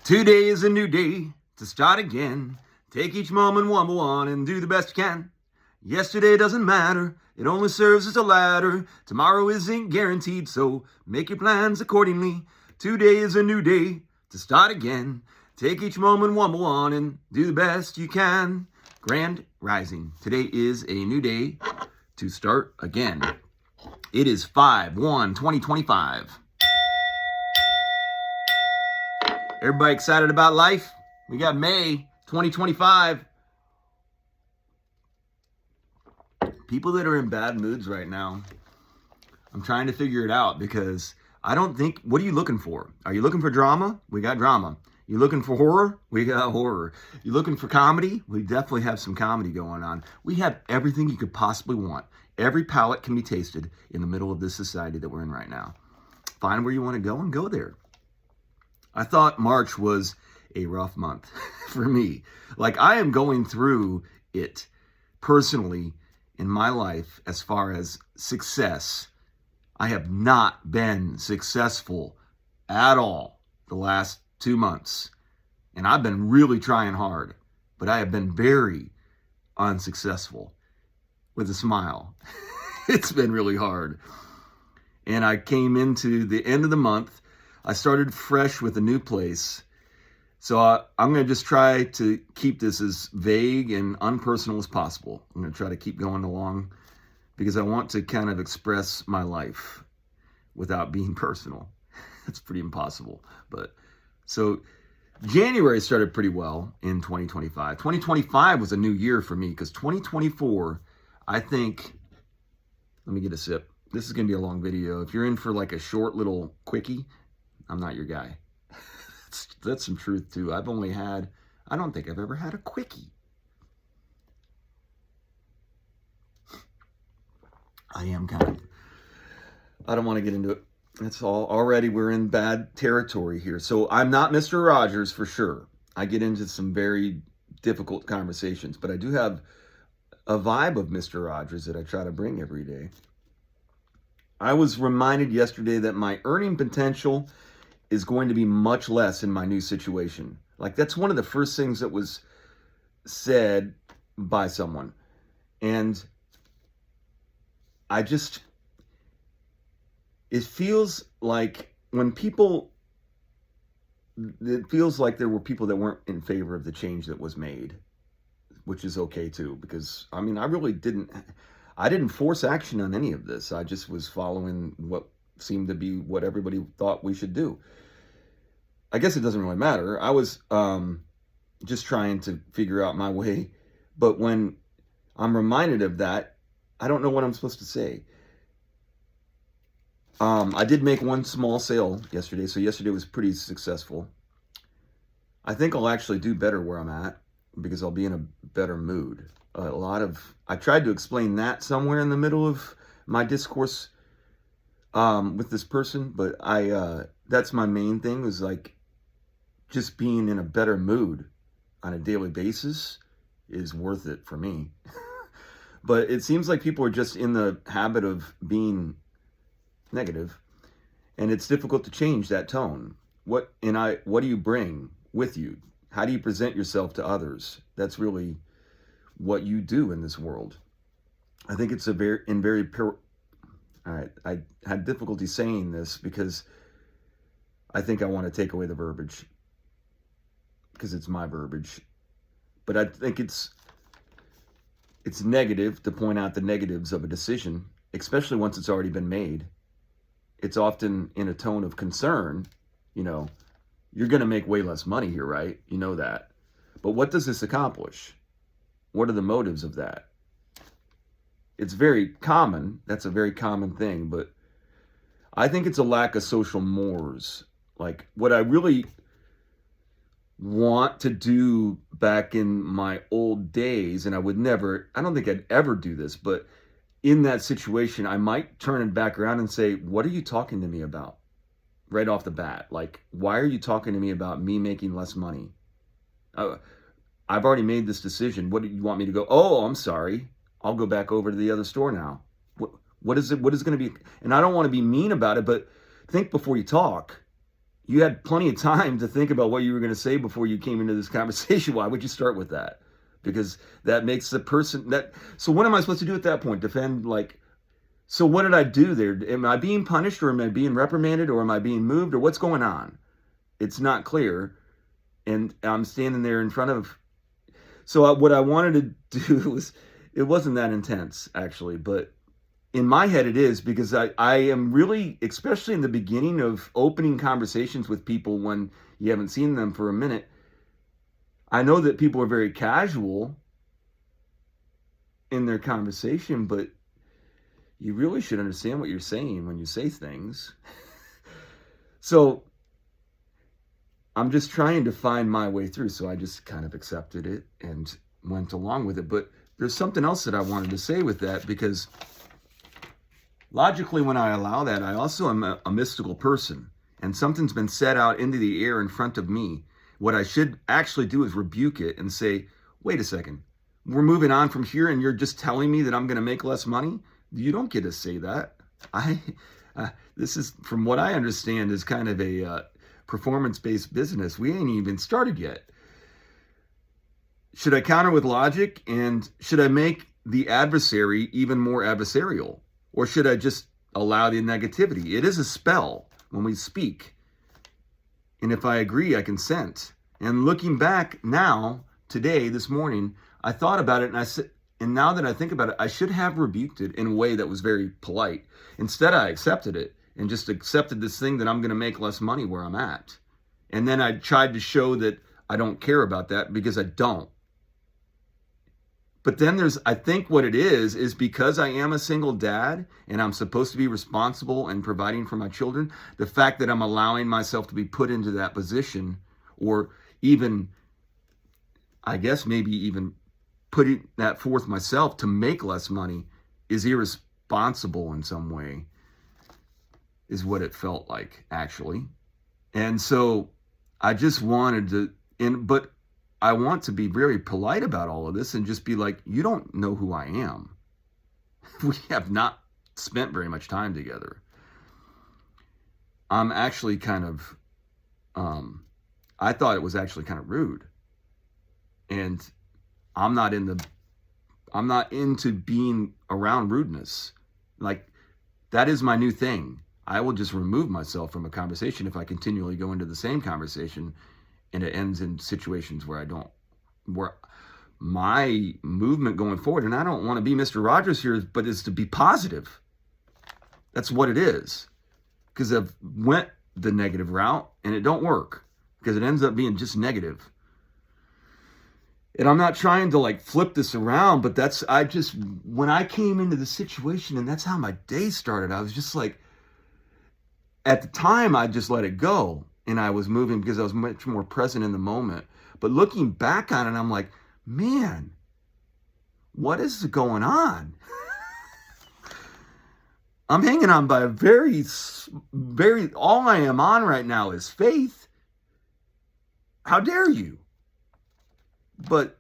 Today is a new day to start again. Take each moment one by one and do the best you can. Yesterday doesn't matter, it only serves as a ladder. Tomorrow isn't guaranteed, so make your plans accordingly. Today is a new day to start again. Take each moment one by one and do the best you can. Grand Rising. Today is a new day to start again. It is 5/1/2025. Everybody excited about life? We got May 2025. People that are in bad moods right now, I'm trying to figure it out because I don't think, what are you looking for? Are you looking for drama? We got drama. You looking for horror? We got horror. You looking for comedy? We definitely have some comedy going on. We have everything you could possibly want. Every palate can be tasted in the middle of this society that we're in right now. Find where you want to go and go there. I thought March was a rough month for me. Like, I am going through it personally in my life as far as success. I have not been successful at all the last 2 months. And I've been really trying hard, but I have been very unsuccessful with a smile. It's been really hard. And I came into the end of the month. I started fresh with a new place. So I'm going to just try to keep this as vague and unpersonal as possible. I'm going to try to keep going along because I want to kind of express my life without being personal. It's pretty impossible. But so January started pretty well in 2025. 2025 was a new year for me because 2024, I think, let me get a sip. This is going to be a long video. If you're in for like a short little quickie, I'm not your guy. That's some truth too. I don't think I've ever had a quickie. I don't want to get into it. That's all. Already we're in bad territory here. So I'm not Mr. Rogers for sure. I get into some very difficult conversations, but I do have a vibe of Mr. Rogers that I try to bring every day. I was reminded yesterday that my earning potential is going to be much less in my new situation. Like, that's one of the first things that was said by someone. And it feels like it feels like there were people that weren't in favor of the change that was made, which is okay too, because I didn't force action on any of this. I just was following what seemed to be what everybody thought we should do. I guess it doesn't really matter. I was just trying to figure out my way. But when I'm reminded of that, I don't know what I'm supposed to say. I did make one small sale yesterday, so yesterday was pretty successful. I think I'll actually do better where I'm at because I'll be in a better mood. I tried to explain that somewhere in the middle of my discourse with this person, but that's my main thing, was like just being in a better mood on a daily basis is worth it for me. But it seems like people are just in the habit of being negative, and it's difficult to change that tone. What do you bring with you? How do you present yourself to others? That's really what you do in this world. I think it's all right, I had difficulty saying this because I think I want to take away the verbiage because it's my verbiage. But I think it's negative to point out the negatives of a decision, especially once it's already been made. It's often in a tone of concern. You're going to make way less money here, right? You know that. But what does this accomplish? What are the motives of that? It's very common. That's a very common thing. But I think it's a lack of social mores. Like, what I really want to do back in my old days, and I don't think I'd ever do this, but in that situation, I might turn it back around and say, what are you talking to me about? Right off the bat. Like, why are you talking to me about me making less money? I've already made this decision. What do you want me to go? Oh, I'm sorry. I'll go back over to the other store now. What is it? What is going to be? And I don't want to be mean about it, but think before you talk. You had plenty of time to think about what you were going to say before you came into this conversation. Why would you start with that? Because that makes the person that. So what am I supposed to do at that point? Defend like. So what did I do there? Am I being punished, or am I being reprimanded, or am I being moved, or what's going on? It's not clear, and I'm standing there in front of. So what I wanted to do was, it wasn't that intense actually, but in my head it is, because I am really, especially in the beginning of opening conversations with people when you haven't seen them for a minute, I know that people are very casual in their conversation, but you really should understand what you're saying when you say things. So I'm just trying to find my way through. So I just kind of accepted it and went along with it. But there's something else that I wanted to say with that, because logically, when I allow that, I also am a mystical person, and something's been set out into the air in front of me. What I should actually do is rebuke it and say, wait a second, we're moving on from here, and you're just telling me that I'm going to make less money? You don't get to say that. This is, from what I understand, is kind of a performance-based business. We ain't even started yet. Should I counter with logic, and should I make the adversary even more adversarial? Or should I just allow the negativity? It is a spell when we speak. And if I agree, I consent. And looking back now, today, this morning, I thought about it, and I said, and now that I think about it, I should have rebuked it in a way that was very polite. Instead, I accepted it and just accepted this thing that I'm going to make less money where I'm at. And then I tried to show that I don't care about that, because I don't. But then I think what it is because I am a single dad and I'm supposed to be responsible and providing for my children, the fact that I'm allowing myself to be put into that position, or even, I guess maybe even putting that forth myself to make less money, is irresponsible in some way, is what it felt like, actually. And so I just wanted to, but I want to be very polite about all of this and just be like, you don't know who I am. We have not spent very much time together. I'm actually kind of, I thought it was actually kind of rude. And I'm not into being around rudeness. Like, that is my new thing. I will just remove myself from a conversation if I continually go into the same conversation and it ends in situations where where my movement going forward, and I don't want to be Mr. Rogers here, but is to be positive. That's what it is. Because I've went the negative route and it don't work, because it ends up being just negative. And I'm not trying to like flip this around, but when I came into the situation, and that's how my day started, I was just like, at the time, I just let it go. And I was moving because I was much more present in the moment. But looking back on it, I'm like, man, what is going on? I'm hanging on by a very, all I am on right now is faith. How dare you? But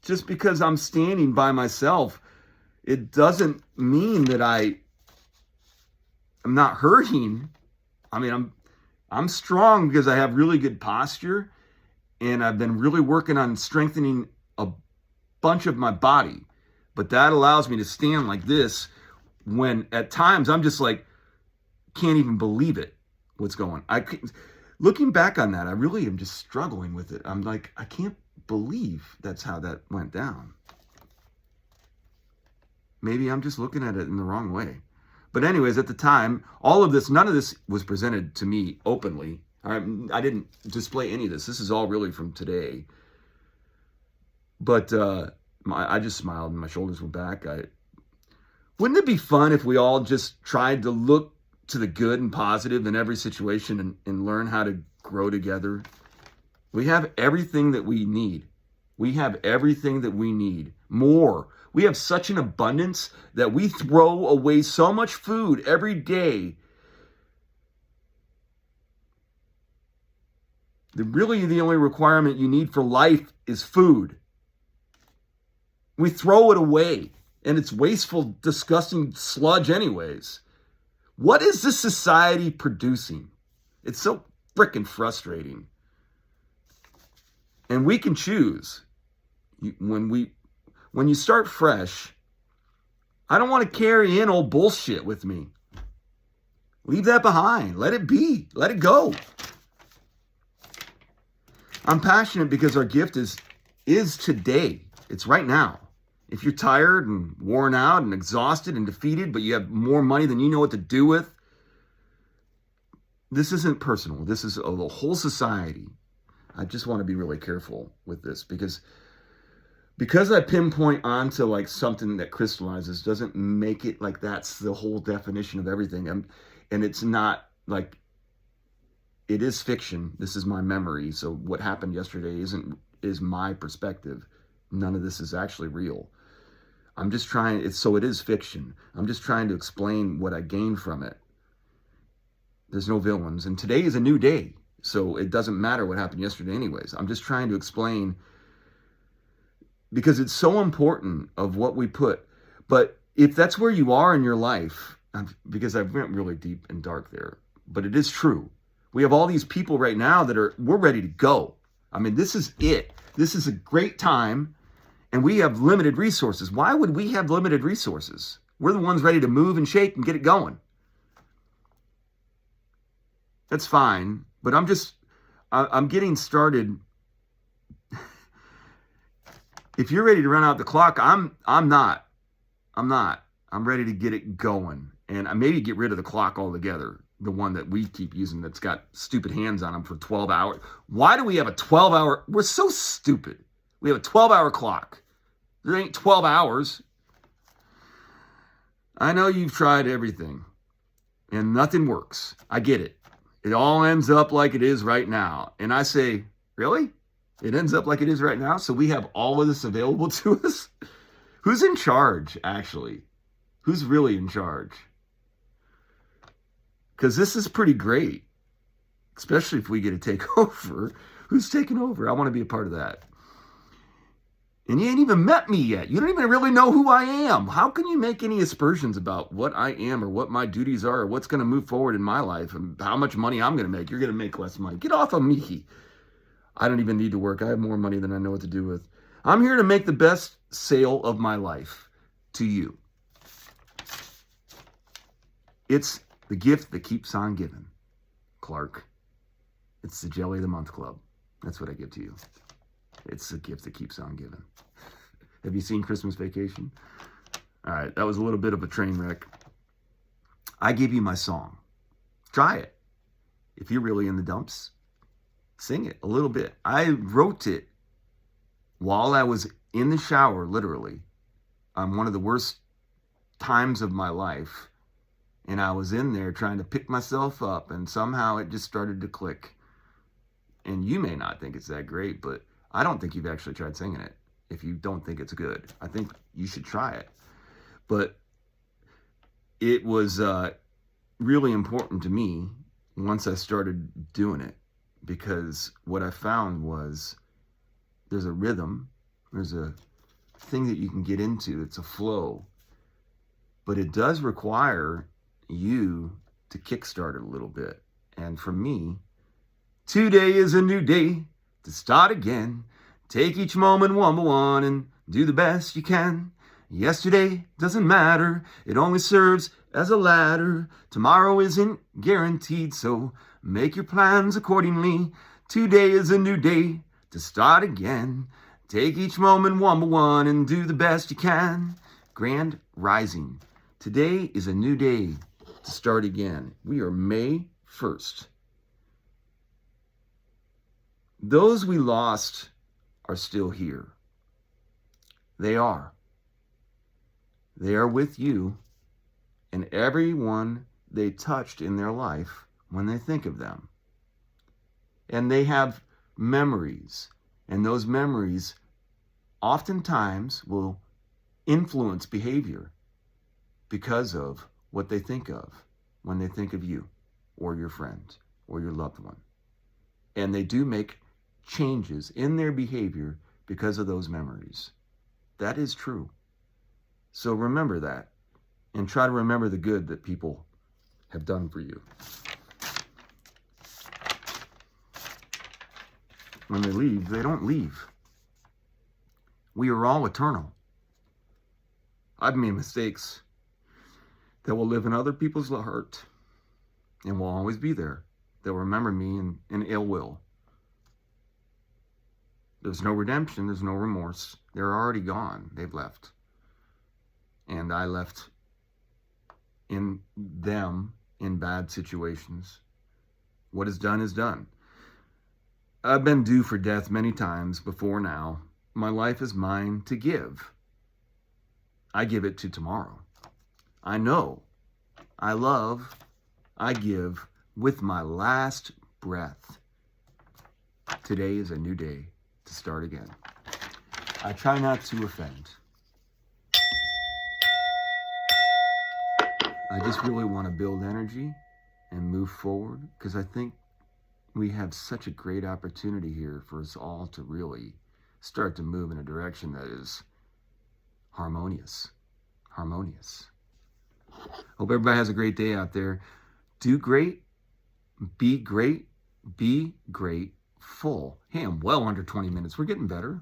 just because I'm standing by myself, it doesn't mean that I'm not hurting. I mean, I'm strong because I have really good posture, and I've been really working on strengthening a bunch of my body. But that allows me to stand like this when at times I'm just like, can't even believe it, what's going on. Looking back on that, I really am just struggling with it. I'm like, I can't believe that's how that went down. Maybe I'm just looking at it in the wrong way. But anyways, at the time, none of this was presented to me openly. I didn't display any of this. This is all really from today. But I just smiled and my shoulders went back. Wouldn't it be fun if we all just tried to look to the good and positive in every situation and learn how to grow together? We have everything that we need. We have everything that we need. More. We have such an abundance that we throw away so much food every day. Really, the only requirement you need for life is food. We throw it away, and it's wasteful, disgusting sludge anyways. What is this society producing? It's freaking frustrating. And we can choose. When you start fresh, I don't want to carry in old bullshit with me. Leave that behind. Let it be. Let it go. I'm passionate because our gift is today. It's right now. If you're tired and worn out and exhausted and defeated, but you have more money than you know what to do with, this isn't personal. This is the whole society. I just want to be really careful with this because I pinpoint onto like something that crystallizes doesn't make it like that's the whole definition of everything. And it's not like, it is fiction. This is my memory. So what happened yesterday is my perspective. None of this is actually real. I'm just trying, it is fiction. I'm just trying to explain what I gained from it. There's no villains. And today is a new day. So it doesn't matter what happened yesterday anyways. I'm just trying to explain because it's so important of what we put. But if that's where you are in your life, because I went really deep and dark there, but it is true. We have all these people right now we're ready to go. I mean, this is it. This is a great time. And we have limited resources. Why would we have limited resources? We're the ones ready to move and shake and get it going. That's fine. But I'm getting started. If you're ready to run out the clock, I'm not. I'm ready to get it going. And I maybe get rid of the clock altogether. The one that we keep using that's got stupid hands on them for 12 hours. Why do we have a 12-hour? We're so stupid. We have a 12-hour clock. There ain't 12 hours. I know you've tried everything and nothing works. I get it. It all ends up like it is right now. And I say, really? It ends up like it is right now? So we have all of this available to us? Who's in charge, actually? Who's really in charge? Because this is pretty great, especially if we get to take over. Who's taking over? I want to be a part of that. And you ain't even met me yet. You don't even really know who I am. How can you make any aspersions about what I am or what my duties are or what's going to move forward in my life and how much money I'm going to make? You're going to make less money. Get off of me. I don't even need to work. I have more money than I know what to do with. I'm here to make the best sale of my life to you. It's the gift that keeps on giving, Clark. It's the Jelly of the Month Club. That's what I give to you. It's the gift that keeps on giving. Have you seen Christmas Vacation? All right, that was a little bit of a train wreck. I give you my song. Try it. If you're really in the dumps, sing it a little bit. I wrote it while I was in the shower, literally. On one of the worst times of my life. And I was in there trying to pick myself up, and somehow it just started to click. And you may not think it's that great, but I don't think you've actually tried singing it if you don't think it's good. I think you should try it. But it was really important to me once I started doing it, because what I found was there's a rhythm, there's a thing that you can get into, it's a flow, but it does require you to kickstart it a little bit. And for me, today is a new day to start again. Take each moment one by one and do the best you can. Yesterday doesn't matter, it only serves as a ladder. Tomorrow isn't guaranteed, so make your plans accordingly. Today is a new day to start again. Take each moment one by one and do the best you can. Grand Rising. Today is a new day to start again. We are May 1st. Those we lost are still here. They are. They are with you and everyone they touched in their life when they think of them. And they have memories, and those memories oftentimes will influence behavior because of what they think of when they think of you or your friend or your loved one. And they do make changes in their behavior because of those memories. That is true. So remember that and try to remember the good that people have done for you. when they leave, they don't leave. We are all eternal. I've made mistakes that will live in other people's heart and will always be there. They'll remember me in ill will. There's no redemption. There's no remorse. They're already gone. They've left. And I left in them in bad situations. What is done is done. I've been due for death many times before now. My life is mine to give. I give it to tomorrow. I know, I love, I give with my last breath. Today is a new day to start again. I try not to offend. I just really want to build energy and move forward because I think we have such a great opportunity here for us all to really start to move in a direction that is harmonious. Hope everybody has a great day out there. Do great, be great, be grateful. Hey, I'm well under 20 minutes. We're getting better.